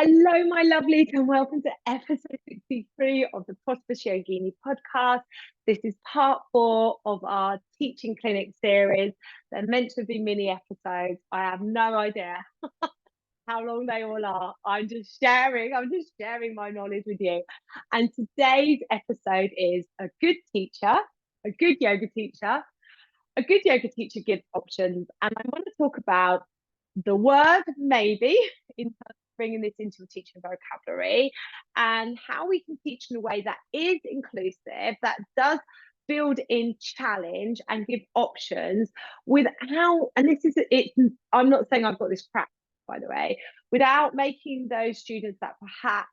Hello, my lovelies, and welcome to episode 63 of the Prosperous Yogini podcast. This is part 4 of our teaching clinic series. They're meant to be mini episodes. I have no idea how long they all are. I'm just sharing my knowledge with you. And today's episode is a good teacher, a good yoga teacher. A good yoga teacher gives options, and I want to talk about the word maybe in terms of bringing this into a teaching vocabulary and how we can teach in a way that is inclusive, that does build in challenge and give options without, and this is it, I'm not saying I've got this practice, by the way, without making those students that perhaps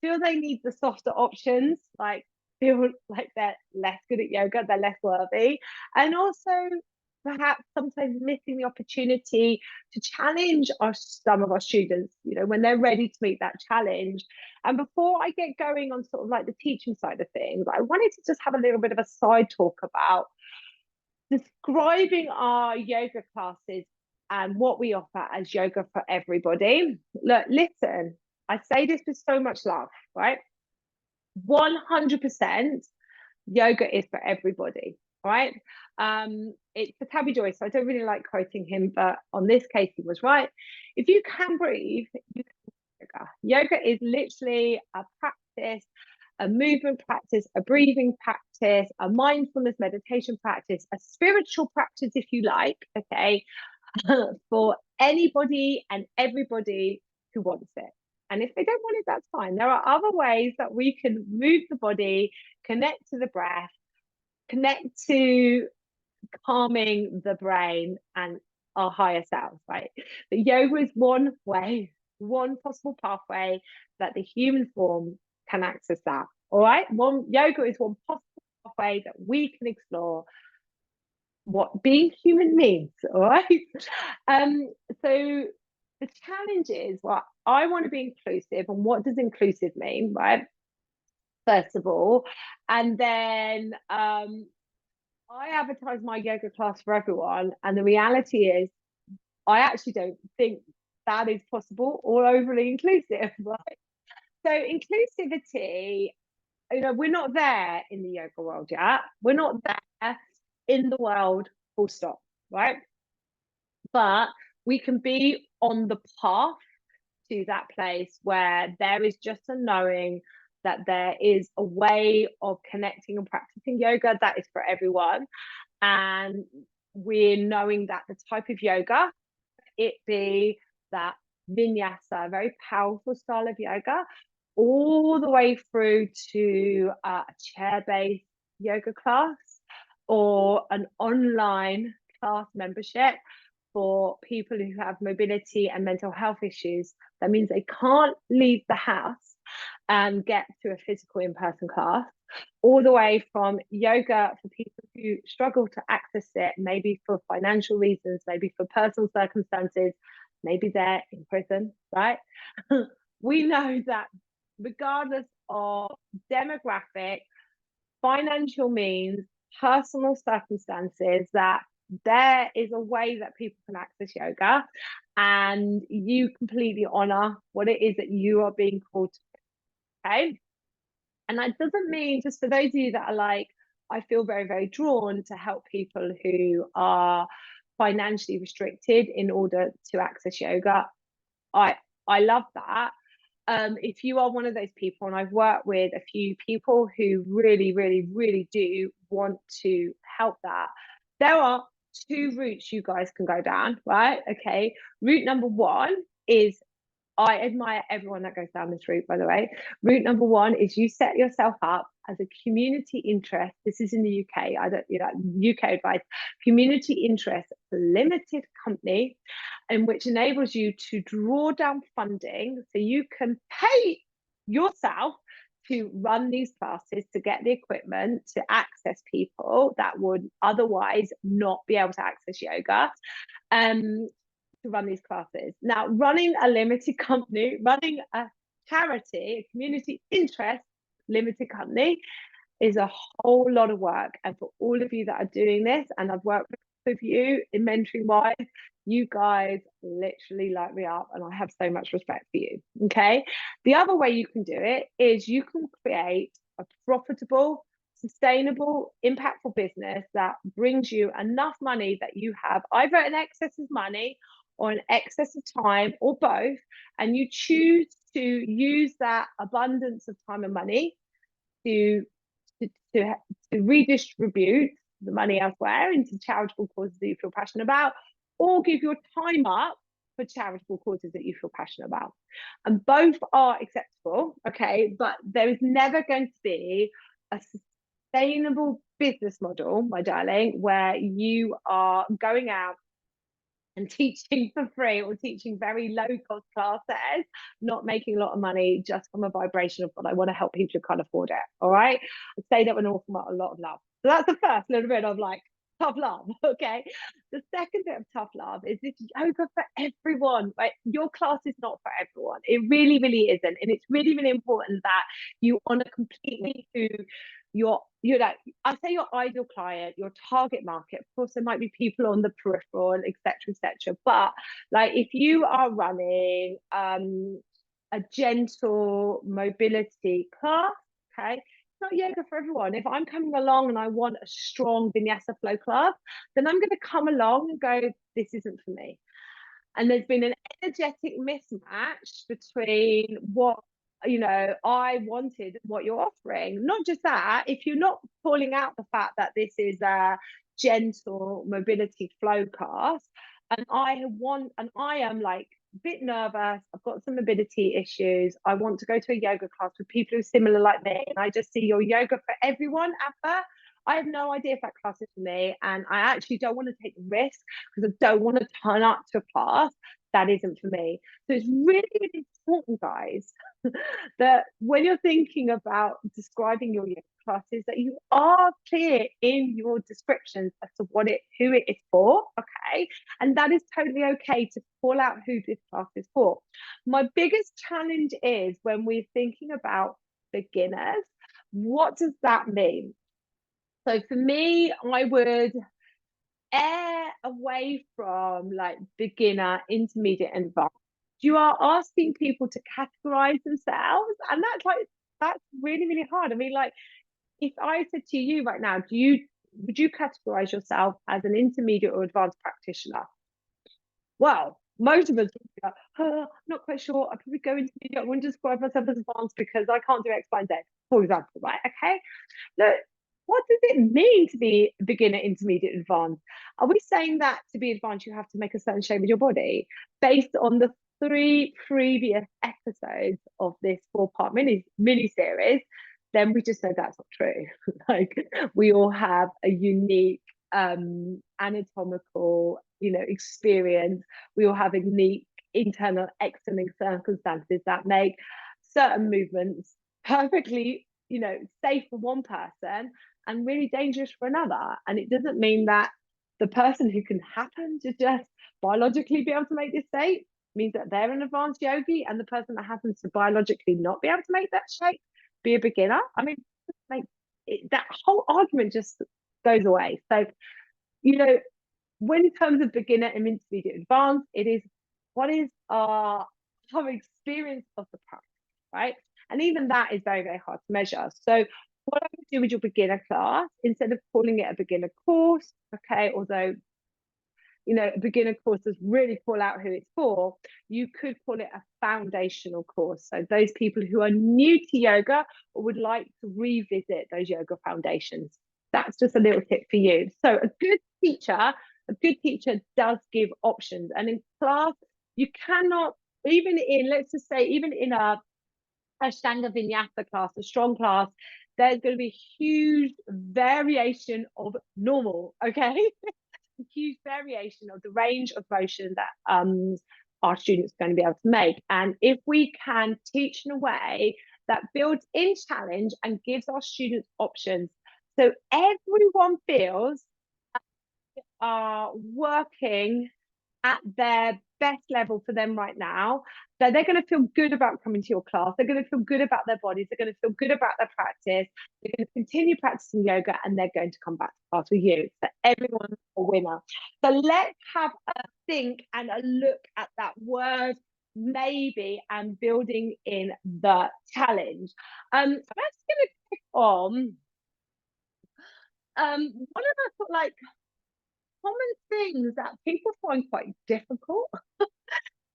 feel they need the softer options, like feel like they're less good at yoga, they're less worthy, and also perhaps sometimes missing the opportunity to challenge some of our students, when they're ready to meet that challenge. And before I get going on sort of like the teaching side of things, I wanted to just have a little bit of a side talk about describing our yoga classes and what we offer as yoga for everybody. Look, listen, I say this with so much love, right? 100% yoga is for everybody, right? It's for Tabby Joyce, so I don't really like quoting him, but on this case he was right. If you can breathe, you can yoga. Yoga is literally a practice, a movement practice, a breathing practice, a mindfulness meditation practice, a spiritual practice, if you like, okay, for anybody and everybody who wants it. And if they don't want it, that's fine. There are other ways that we can move the body, connect to the breath, connect to calming the brain and our higher selves, right? But yoga is one way, one possible pathway that the human form can access that. All right. Yoga is one possible pathway that we can explore what being human means. All right. So the challenge is, well, I want to be inclusive, and what does inclusive mean, right? First of all, and then I advertise my yoga class for everyone, and the reality is I actually don't think that is possible or overly inclusive, right? So inclusivity, we're not there in the yoga world yet. We're not there in the world, full stop, right? But we can be on the path to that place where there is just a knowing that there is a way of connecting and practicing yoga that is for everyone. And we're knowing that the type of yoga, it be that vinyasa, a very powerful style of yoga, all the way through to a chair-based yoga class or an online class membership for people who have mobility and mental health issues. That means they can't leave the house and get to a physical in-person class, all the way from yoga for people who struggle to access it, maybe for financial reasons, maybe for personal circumstances, maybe they're in prison, right? We know that regardless of demographic, financial means, personal circumstances, that there is a way that people can access yoga, and you completely honor what it is that you are being called to. Okay. And that doesn't mean, just for those of you that are like, I feel very, very drawn to help people who are financially restricted in order to access yoga. I love that. If you are one of those people, and I've worked with a few people who really, really, really do want to help that, there are two routes you guys can go down, right? Okay. Route number one is, I admire everyone that goes down this route, by the way. Route number one is you set yourself up as a community interest. This is in the UK. UK advice. Community interest limited company, in which enables you to draw down funding so you can pay yourself to run these classes, to get the equipment, to access people that would otherwise not be able to access yoga. To run these classes. Now, running a limited company, running a charity, a community interest limited company, is a whole lot of work. And for all of you that are doing this, and I've worked with with you in mentoring wise, you guys literally light me up, and I have so much respect for you. Okay. The other way you can do it is you can create a profitable, sustainable, impactful business that brings you enough money that you have either an excess of money or an excess of time or both, and you choose to use that abundance of time and money to to, to redistribute the money elsewhere into charitable causes that you feel passionate about, or give your time up for charitable causes that you feel passionate about. And both are acceptable, okay? But there is never going to be a sustainable business model, my darling, where you are going out and teaching for free or teaching very low cost classes, not making a lot of money just from a vibration of, but I want to help people who can't afford it. All right. I say that with an awful lot of love. So that's the first little bit of like tough love. Okay. The second bit of tough love is this yoga for everyone, right? Your class is not for everyone. It really, really isn't. And it's really, really important that you honor completely who you're like, I say your ideal client, your target market. Of course, there might be people on the peripheral, etc. But like, if you are running a gentle mobility class, okay, it's not yoga for everyone. If I'm coming along and I want a strong vinyasa flow class, then I'm going to come along and go, this isn't for me. And there's been an energetic mismatch between what I wanted, what you're offering. Not just that, if you're not calling out the fact that this is a gentle mobility flow class, and I am like a bit nervous, I've got some mobility issues, I want to go to a yoga class with people who are similar like me, and I just see your yoga for everyone advert, I have no idea if that class is for me, and I actually don't want to take the risk because I don't want to turn up to a class that isn't for me. So it's really, really important, guys, that when you're thinking about describing your yoga classes, that you are clear in your descriptions as to who it is for, okay? And that is totally okay to call out who this class is for. My biggest challenge is when we're thinking about beginners, what does that mean? So for me, I would err away from like beginner, intermediate, and advanced. You are asking people to categorize themselves, and that's really, really hard. I mean, like, if I said to you right now, would you categorize yourself as an intermediate or advanced practitioner? Well, most of us would be like, I'm not quite sure. I'd probably go intermediate. I wouldn't describe myself as advanced because I can't do X, Y, and Z, for example, right? Okay. Look, what does it mean to be beginner, intermediate, advanced? Are we saying that to be advanced, you have to make a certain shape with your body based on the 3 previous episodes of this 4-part mini series? Then we just know that's not true. Like, we all have a unique anatomical, experience. We all have unique internal, external circumstances that make certain movements perfectly, safe for one person and really dangerous for another. And it doesn't mean that the person who can happen to just biologically be able to make this shape means that they're an advanced yogi, and the person that happens to biologically not be able to make that shape be a beginner. I mean, that whole argument just goes away. So, when in terms of beginner and intermediate, advanced, it is what is our experience of the practice, right? And even that is very, very hard to measure. So what I would do with your beginner class, instead of calling it a beginner course, okay, although a beginner course does really call out who it's for, you could call it a foundational course. So those people who are new to yoga or would like to revisit those yoga foundations. That's just a little tip for you. So a good teacher does give options. And in class, you cannot, let's just say, even in a Ashtanga Vinyasa class, a strong class, there's going to be huge variation of normal, okay? Huge variation of the range of motion that our students are going to be able to make. And if we can teach in a way that builds in challenge and gives our students options, so everyone feels are working at their best level for them right now, that they're going to feel good about coming to your class. They're going to feel good about their bodies. They're going to feel good about their practice. They're going to continue practicing yoga, and they're going to come back to class with you. So everyone's a winner. So let's have a think and a look at that word maybe and building in the challenge. I'm actually going to pick on one of the like common things that people find quite difficult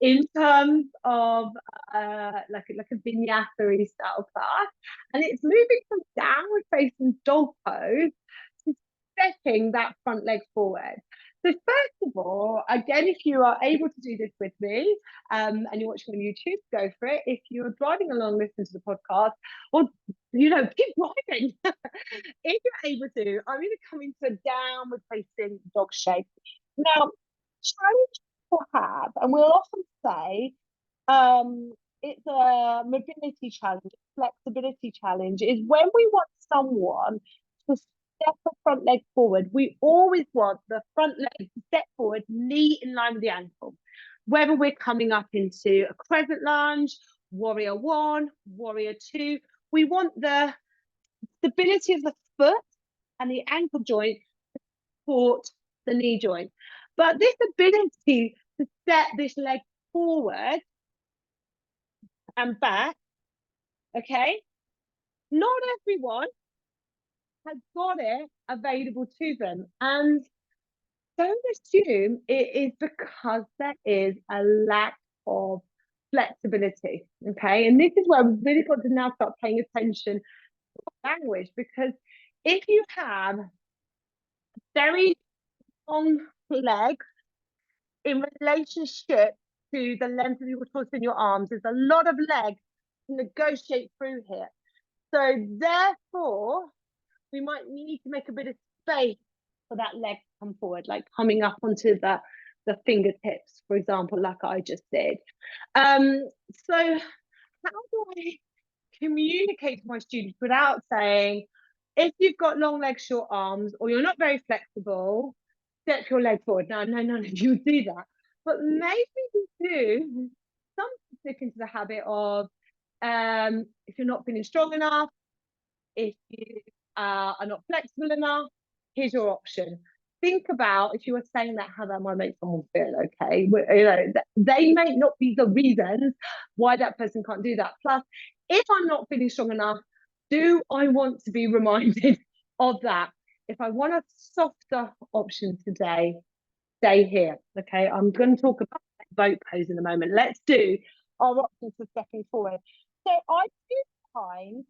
in terms of like a vinyasa style class, and it's moving from downward facing dog pose to stepping that front leg forward. So first of all, again, if you are able to do this with me, and you're watching on YouTube, go for it. If you're driving along, listen to the podcast, or keep driving. If you're able to, I'm going to come into a downward facing dog shape. Now, challenge we'll have, and we'll often say, it's a mobility challenge, flexibility challenge, is when we want someone to step the front leg forward. We always want the front leg to step forward, knee in line with the ankle. Whether we're coming up into a crescent lunge, warrior one, warrior two, we want the stability of the foot and the ankle joint to support the knee joint. But this ability to step this leg forward and back, okay, not everyone has got it available to them. And don't assume it is because there is a lack of flexibility, okay? And this is where we've really got to now start paying attention to language, because if you have very long legs in relationship to the length of your torso and your arms, there's a lot of leg to negotiate through here. So therefore, we might need to make a bit of space for that leg to come forward, like coming up onto the fingertips, for example, like I just did. So how do I communicate to my students without saying, if you've got long legs, short arms, or you're not very flexible, step your leg forward? No, you do that. But maybe you do some slip into the habit of, if you're not feeling strong enough, if you are not flexible enough, here's your option. Think about, if you were saying that, how that might make someone feel, okay? They may not be the reasons why that person can't do that. Plus, if I'm not feeling strong enough, do I want to be reminded of that? If I want a softer option today, stay here, okay? I'm going to talk about boat pose in a moment. Let's do our options for stepping forward. So I do find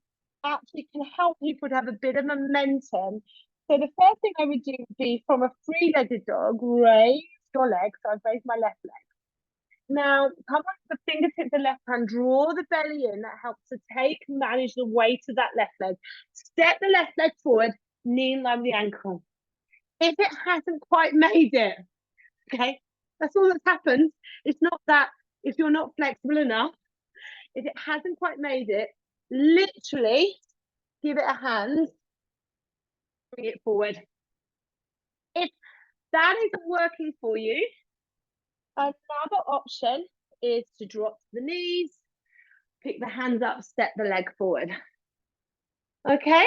actually can help people to have a bit of momentum. So the first thing I would do would be, from a three-legged dog, raise your leg. So I've raised my left leg. Now, come on to the fingertips of the left hand, draw the belly in. That helps to manage the weight of that left leg. Step the left leg forward, knee in line with the ankle. If it hasn't quite made it, okay, that's all that's happened. It's not that if you're not flexible enough, if it hasn't quite made it, literally give it a hand, bring it forward. If that isn't working for you, another option is to drop to the knees, pick the hands up, step the leg forward. Okay,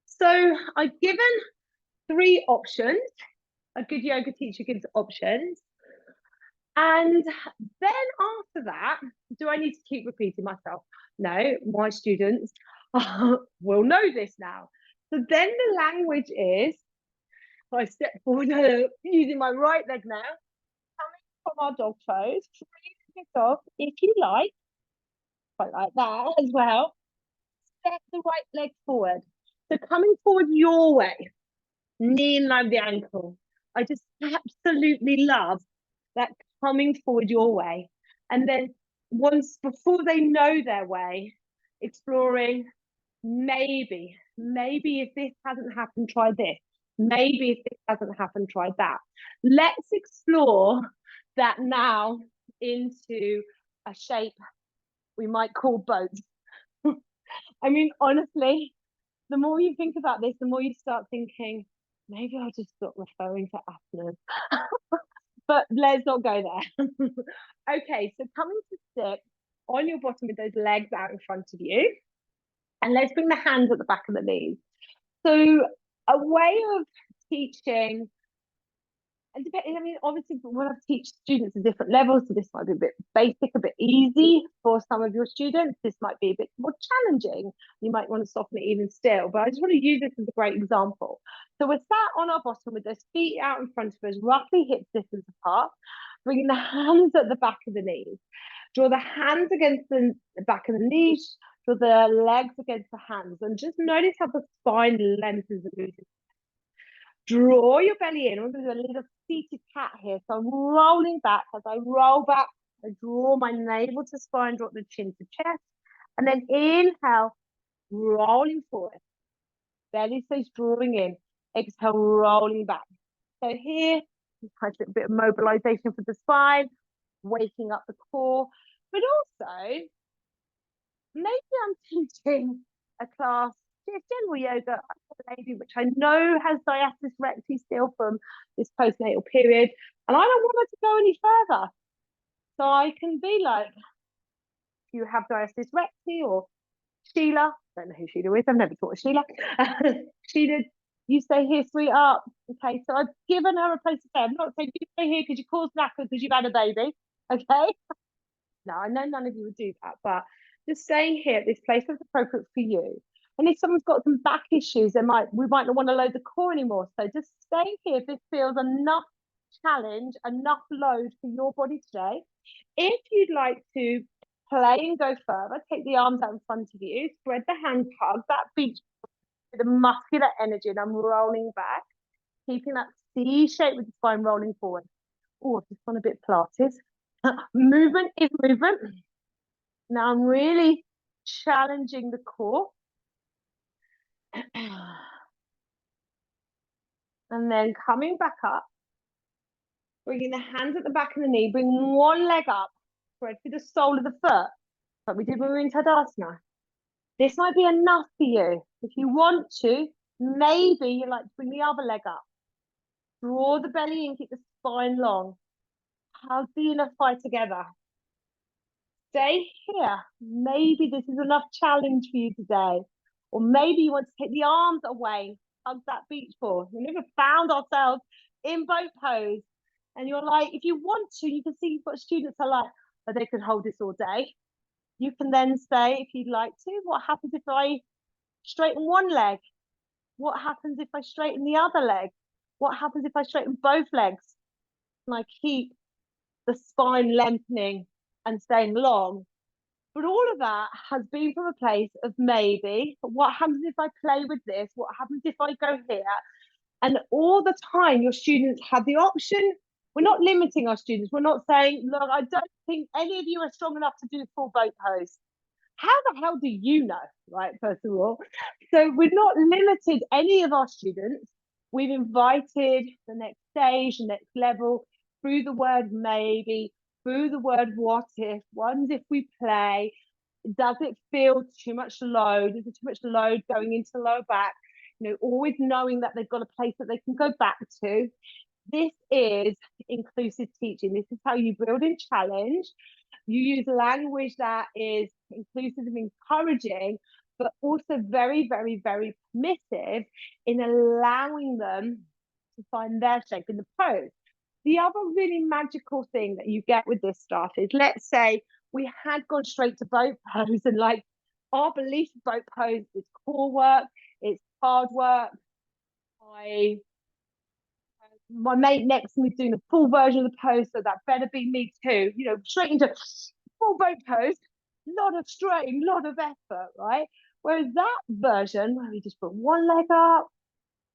so I've given 3 options. A good yoga teacher gives options. And then after that, do I need to keep repeating myself? No, my students will know this now. So then the language is, I step forward using my right leg now, coming from our dog pose, freezing it off if you like, quite like that as well. Step the right leg forward. So coming forward your way, knee in line with the ankle. I just absolutely love that, coming forward your way. And then once, before they know their way, exploring, maybe if this hasn't happened, try this. Maybe if this hasn't happened, try that. Let's explore that now into a shape we might call boat. I mean, honestly, the more you think about this, the more you start thinking, maybe I'll just stop referring to asanas. but let's not go there. Okay, so coming to sit on your bottom with those legs out in front of you. And let's bring the hands at the back of the knees. So a way of teaching, and depending, I mean, obviously when I teach students at different levels, so this might be a bit basic, a bit easy for some of your students. This might be a bit more challenging. You might want to soften it even still, but I just want to use this as a great example. So we're sat on our bottom with those feet out in front of us, roughly hip distance apart, bringing the hands at the back of the knees. Draw the hands against the back of the knees, draw the legs against the hands, and just notice how the spine lengthens and moves. Draw your belly in. We're going to do a little seated cat here. So I'm rolling back. As I roll back, I draw my navel to spine, drop the chin to chest. And then inhale, rolling forward. Belly stays drawing in. Exhale, rolling back. So here, a little bit of mobilization for the spine, waking up the core. But also, maybe I'm teaching a class, just general yoga, a lady which I know has diastasis recti still from this postnatal period, and I don't want her to go any further. So I can be like, you have diastasis recti, or Sheila, I don't know who Sheila is, I've never taught a Sheila. Sheila, you stay here, sweetheart. Okay, so I've given her a place to stay. I'm not saying you stay here because you caused knackered because you've had a baby. Okay. No, I know none of you would do that, but just staying here at this place that's appropriate for you. And if someone's got some back issues, we might not want to load the core anymore. So just stay here if this feels enough challenge, enough load for your body today. If you'd like to play and go further, take the arms out in front of you, spread the hands, hug that beach with a muscular energy, and I'm rolling back, keeping that C shape with the spine rolling forward. Oh, I've just gone a bit Pilates. Movement is movement. Now I'm really challenging the core. And then coming back up, bringing the hands at the back of the knee, bring one leg up, spread through the sole of the foot, like we did when we were in Tadasana. This might be enough for you. If you want to, maybe you like to bring the other leg up. Draw the belly in, keep the spine long. Hug the inner thigh together. Stay here. Maybe this is enough challenge for you today. Or maybe you want to take the arms away, hug that beach ball. We've never found ourselves in boat pose. And you're like, if you want to, you can see you've got students are like, oh, they could hold this all day. You can then say, if you'd like to, what happens if I straighten one leg? What happens if I straighten the other leg? What happens if I straighten both legs? And I keep the spine lengthening and staying long. But all of that has been from a place of maybe, what happens if I play with this? What happens if I go here? And all the time, your students have the option. We're not limiting our students. We're not saying, look, I don't think any of you are strong enough to do full boat pose. How the hell do you know, right, first of all? So we've not limited any of our students. We've invited the next stage, the next level, through the word maybe, through the word what if, ones if we play. Does it feel too much load? Is it too much load going into the lower back? You know, always knowing that they've got a place that they can go back to. This is inclusive teaching. This is how you build in challenge. You use language that is inclusive and encouraging, but also very, very, very permissive in allowing them to find their shape in the pose. The other really magical thing that you get with this stuff is, let's say we had gone straight to boat pose, and like our belief of boat pose is core work, it's hard work. My mate next to me doing a full version of the pose, so that better be me too. You know, straight into full boat pose, lot of strain, lot of effort, right? Whereas that version, where we just put one leg up,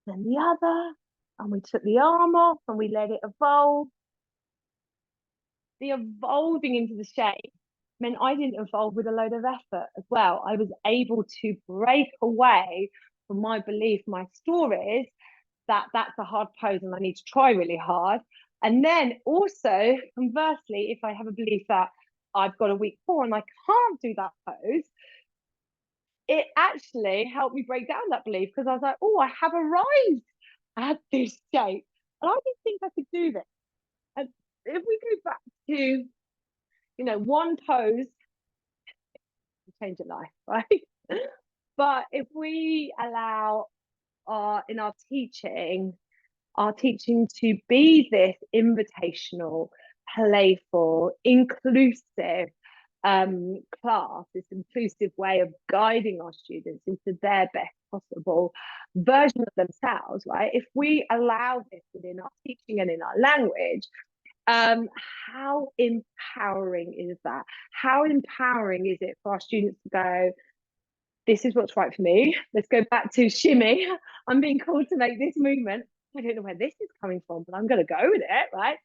then the other, and we took the arm off and we let it evolve. The evolving into the shape meant I didn't evolve with a load of effort as well. I was able to break away from my belief, my stories, that that's a hard pose and I need to try really hard. And then also, conversely, if I have a belief that I've got a weak core and I can't do that pose, it actually helped me break down that belief, because I was like, oh, I have arrived at this shape. And I didn't think I could do this. And if we go back to, one pose change your life, right? But if we allow in our teaching to be this invitational, playful, inclusive class, this inclusive way of guiding our students into their best possible version of themselves, right? If we allow this within our teaching and in our language, how empowering is that? How empowering is it for our students to go, this is what's right for me. Let's go back to shimmy. I'm being called to make this movement. I don't know where this is coming from, but I'm going to go with it, right?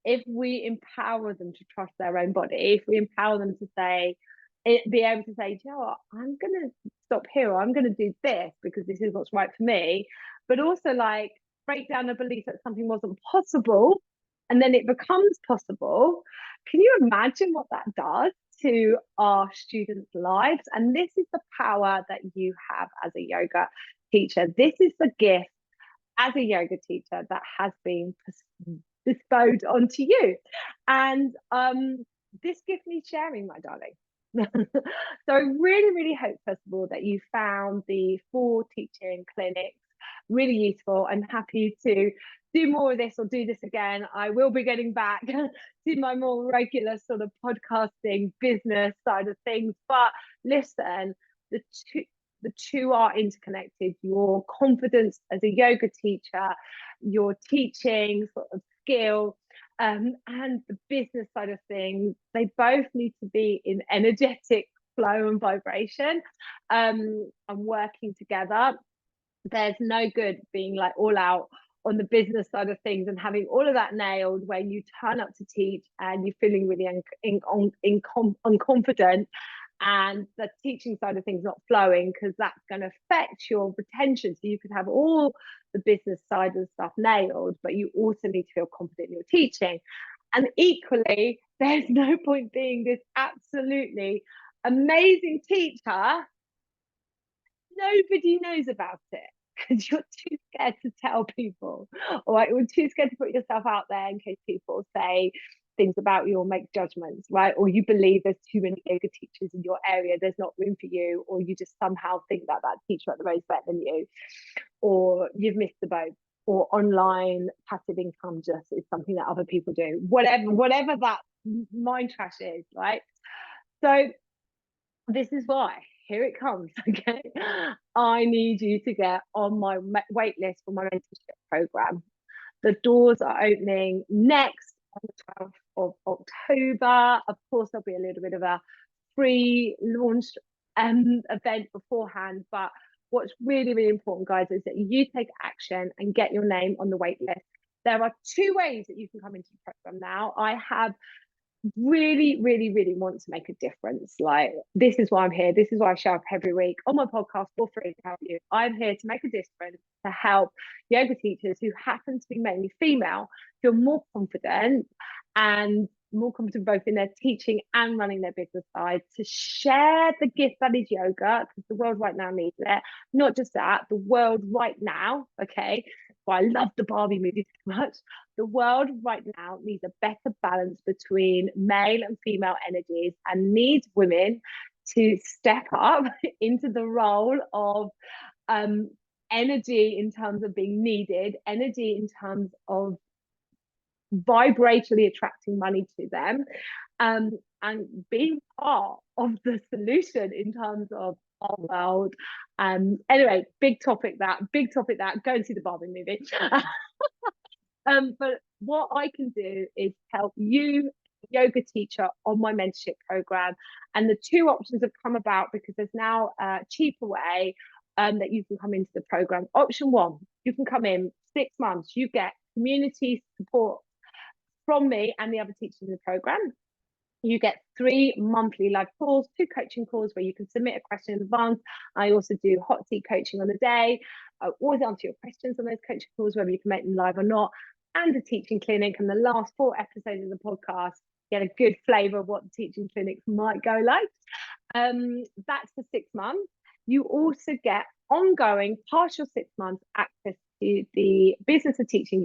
If we empower them to trust their own body, if we empower them to be able to say, you know what, I'm going to stop here, or I'm going to do this because this is what's right for me, but also like break down the belief that something wasn't possible and then it becomes possible. Can you imagine what that does to our students' lives? And this is the power that you have as a yoga teacher. This is the gift as a yoga teacher that has been bestowed onto you. And this gift needs sharing, my darling. So I really, really hope, first of all, that you found the 4 teaching clinics really useful. I'm happy to do more of this or do this again. I will be getting back to my more regular sort of podcasting business side of things. But listen, the two are interconnected. Your confidence as a yoga teacher, your teaching sort of skill, and the business side of things, they both need to be in energetic flow and vibration, and working together. There's no good being like all out on the business side of things and having all of that nailed when you turn up to teach and you're feeling really unconfident, and the teaching side of things not flowing, because that's going to affect your retention. So you could have all the business side of stuff nailed, but you also need to feel confident in your teaching. And equally, there's no point being this absolutely amazing teacher, nobody knows about it because you're too scared to tell people. All right, you're too scared to put yourself out there in case people say things about you or make judgments, right? Or you believe there's too many yoga teachers in your area, there's not room for you, or you just somehow think that teacher at the road is better than you, or you've missed the boat, or online passive income just is something that other people do, whatever that mind trash is, right? So this is why, here it comes, okay? I need you to get on my wait list for my mentorship program. The doors are opening next on the 12th of October. Of course, there'll be a little bit of a pre-launch event beforehand, but what's really, really important, guys, is that you take action and get your name on the wait list. There are 2 ways that you can come into the program now. I have really, really, really want to make a difference. Like, this is why I'm here. This is why I show up every week on my podcast for free to help you. I'm here to make a difference, to help yoga teachers who happen to be mainly female feel more confident and more confident both in their teaching and running their business side, to share the gift that is yoga, because the world right now needs it. Not just that, the world right now, okay, well, I love the Barbie movie so much. The world right now needs a better balance between male and female energies, and needs women to step up into the role of energy in terms of being needed, energy in terms of vibrationally attracting money to them, and being part of the solution in terms of our world. Anyway, big topic that, go and see the Barbie movie. But what I can do is help you, yoga teacher, on my mentorship program. And the 2 options have come about because there's now a cheaper way that you can come into the program. Option 1, you can come in 6 months. You get community support from me and the other teachers in the program. You get 3 monthly live calls, 2 coaching calls where you can submit a question in advance. I also do hot seat coaching on the day. I always answer your questions on those coaching calls, whether you can make them live or not, and a teaching clinic. And the last 4 episodes of the podcast get a good flavour of what the teaching clinics might go like. That's for 6 months. You also get ongoing partial 6 months access to the Business of Teaching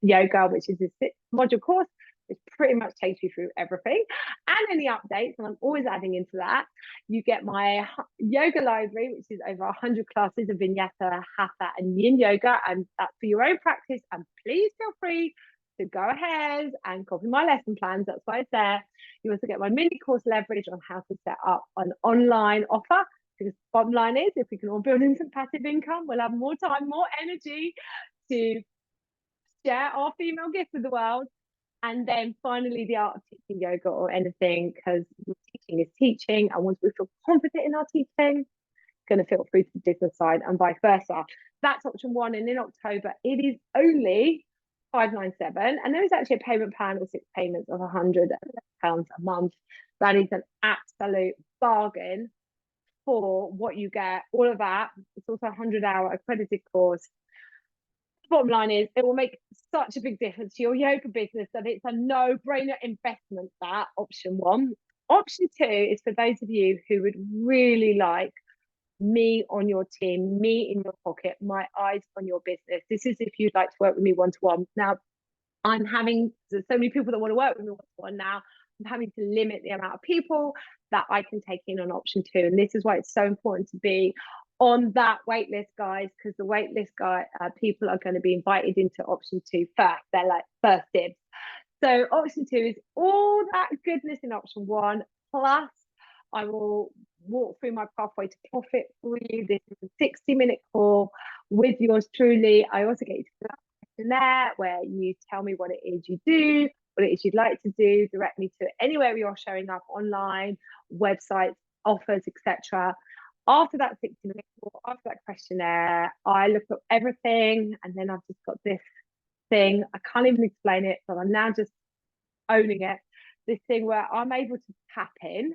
Yoga, which is this module course, which pretty much takes you through everything and any updates. And I'm always adding into that. You get my yoga library, which is over 100 classes of Vinyasa, Hatha, and Yin Yoga. And that's for your own practice. And please feel free to go ahead and copy my lesson plans. That's why it's there. You also get my mini course Leverage on how to set up an online offer. Because bottom line is, if we can all build in some passive income, we'll have more time, more energy to share our female gifts with the world. And then finally, the art of teaching yoga or anything, because teaching is teaching. And once we feel confident in our teaching, going to filter through to the business side and vice versa. That's option one. And in October, it is only $597. And there is actually a payment plan with 6 payments of £100 a month. That is an absolute bargain for what you get. All of that. It's also a 100-hour accredited course. Bottom line is, it will make such a big difference to your yoga business that it's a no-brainer investment. That option one. Option two is for those of you who would really like me on your team, me in your pocket, my eyes on your business. This is if you'd like to work with me one-to-one. Now, there's so many people that want to work with me one-to-one now. I'm having to limit the amount of people that I can take in on option two. And this is why it's so important to be on that wait list, guys, because the wait list people are going to be invited into option two first. They're like first dibs. So option two is all that goodness in option one, plus I will walk through my pathway to profit for you. This is a 60-minute call with yours truly. I also get you to fill out a questionnaire where you tell me what it is you do, what it is you'd like to do, direct me to anywhere you're showing up online, websites, offers, etc. After that 60-minute call, after that questionnaire, I look at everything, and then I've just got this thing. I can't even explain it, but I'm now just owning it. This thing where I'm able to tap in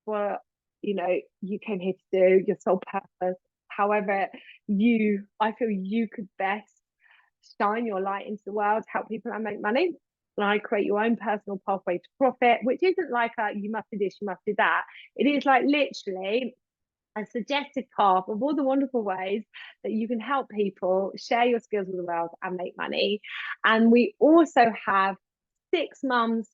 what you came here to do, your sole purpose, however I feel you could best shine your light into the world, help people and make money. And I create your own personal pathway to profit, which isn't like you must do this, you must do that. It is like literally a suggested path of all the wonderful ways that you can help people share your skills with the world and make money. And we also have 6 months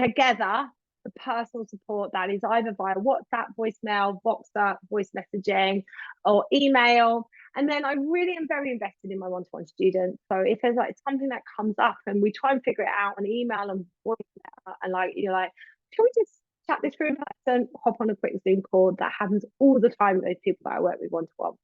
together for personal support that is either via WhatsApp, voicemail, Voxer, voice messaging, or email. And then I really am very invested in my one-to-one students. So if there's like something that comes up and we try and figure it out on email and voicemail, and like you're like, can we just chat this through in person, hop on a quick Zoom call? That happens all the time with those people that I work with one-to-one.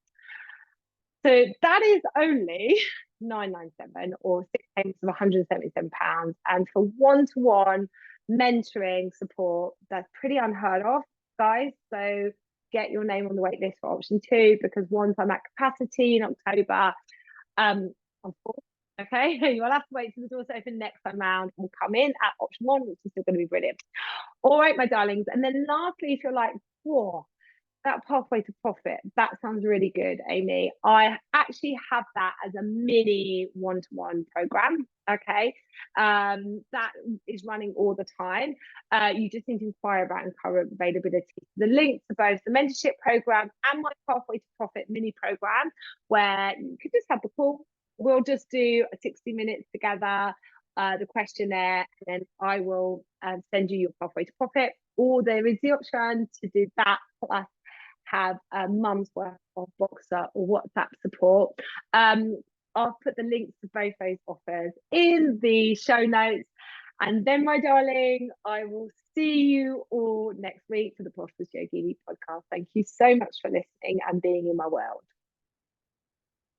So that is only $997 or 6 payments of £177. And for one-to-one mentoring support, that's pretty unheard of, guys. So get your name on the wait list for option two, because once I'm at capacity in October, I'm full. Okay, you'll have to wait till the doors open next time round. We'll come in at option one, which is still going to be brilliant. All right, my darlings. And then lastly, if you're like, whoa, that pathway to profit, that sounds really good, Amy. I actually have that as a mini one-to-one program. Okay, that is running all the time. You just need to inquire about current availability. The link to both the mentorship program and my pathway to profit mini program, where you could just have the call. We'll just do a 60 minutes together, the questionnaire, and then I will send you your pathway to profit. Or there is the option to do that plus have a month's worth of Voxer or WhatsApp support. I'll put the links to both those offers in the show notes. And then, my darling, I will see you all next week for the Prosperous Yogini podcast. Thank you so much for listening and being in my world.